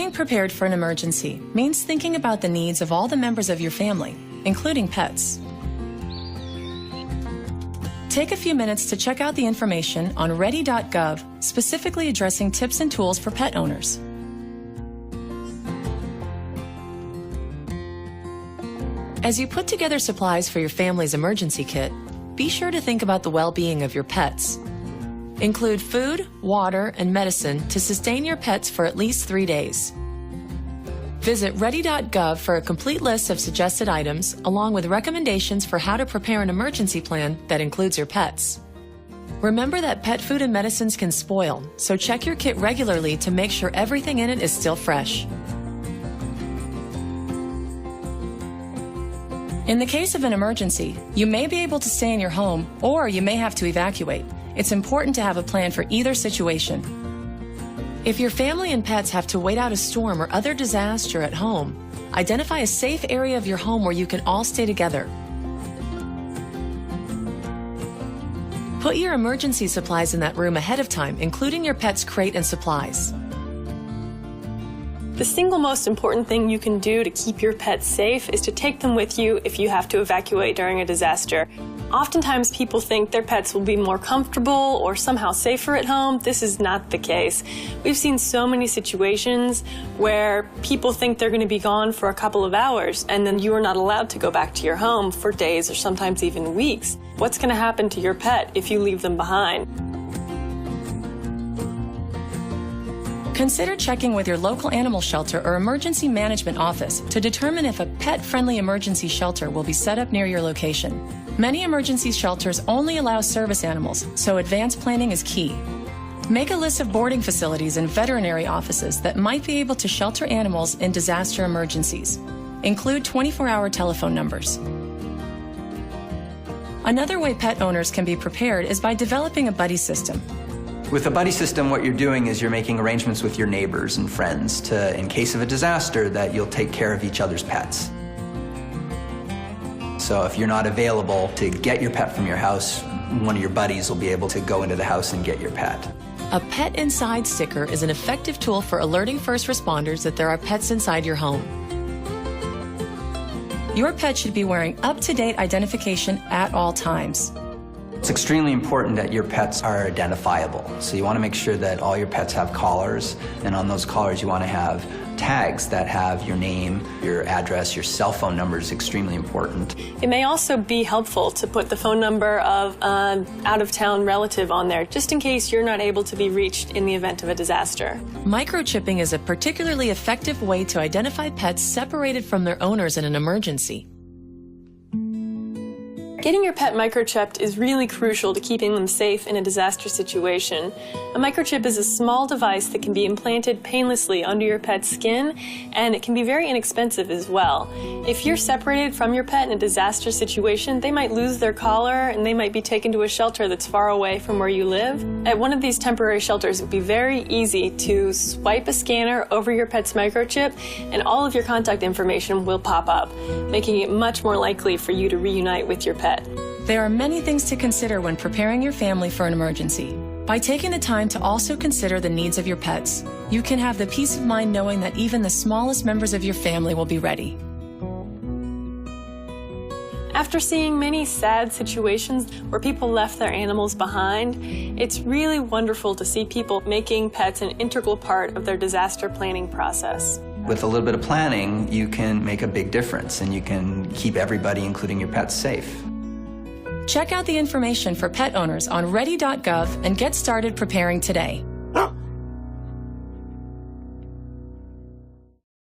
Being prepared for an emergency means thinking about the needs of all the members of your family, including pets. Take a few minutes to check out the information on ready.gov, specifically addressing tips and tools for pet owners. As you put together supplies for your family's emergency kit, be sure to think about the well-being of your pets. Include food, water, and medicine to sustain your pets for at least 3 days. Visit ready.gov for a complete list of suggested items, along with recommendations for how to prepare an emergency plan that includes your pets. Remember that pet food and medicines can spoil, so check your kit regularly to make sure everything in it is still fresh. In the case of an emergency, you may be able to stay in your home, or you may have to evacuate. It's important to have a plan for either situation. If your family and pets have to wait out a storm or other disaster at home, identify a safe area of your home where you can all stay together. Put your emergency supplies in that room ahead of time, including your pet's crate and supplies. The single most important thing you can do to keep your pets safe is to take them with you if you have to evacuate during a disaster. Oftentimes people think their pets will be more comfortable or somehow safer at home. This is not the case. We've seen so many situations where people think they're going to be gone for a couple of hours and then you are not allowed to go back to your home for days or sometimes even weeks. What's going to happen to your pet if you leave them behind? Consider checking with your local animal shelter or emergency management office to determine if a pet-friendly emergency shelter will be set up near your location. Many emergency shelters only allow service animals, so advanced planning is key. Make a list of boarding facilities and veterinary offices that might be able to shelter animals in disaster emergencies. Include 24-hour telephone numbers. Another way pet owners can be prepared is by developing a buddy system. With a buddy system, what you're doing is you're making arrangements with your neighbors and friends to, in case of a disaster, that you'll take care of each other's pets. So if you're not available to get your pet from your house, one of your buddies will be able to go into the house and get your pet. A Pet Inside sticker is an effective tool for alerting first responders that there are pets inside your home. Your pet should be wearing up-to-date identification at all times. It's extremely important that your pets are identifiable. So you want to make sure that all your pets have collars, and on those collars you want to have tags that have your name, your address, your cell phone number is extremely important. It may also be helpful to put the phone number of an out-of-town relative on there, just in case you're not able to be reached in the event of a disaster. Microchipping is a particularly effective way to identify pets separated from their owners in an emergency. Getting your pet microchipped is really crucial to keeping them safe in a disaster situation. A microchip is a small device that can be implanted painlessly under your pet's skin, and it can be very inexpensive as well. If you're separated from your pet in a disaster situation, they might lose their collar and they might be taken to a shelter that's far away from where you live. At one of these temporary shelters, it would be very easy to swipe a scanner over your pet's microchip and all of your contact information will pop up, making it much more likely for you to reunite with your pet. There are many things to consider when preparing your family for an emergency. By taking the time to also consider the needs of your pets, you can have the peace of mind knowing that even the smallest members of your family will be ready. After seeing many sad situations where people left their animals behind, it's really wonderful to see people making pets an integral part of their disaster planning process. With a little bit of planning, you can make a big difference and you can keep everybody, including your pets, safe. Check out the information for pet owners on ready.gov and get started preparing today.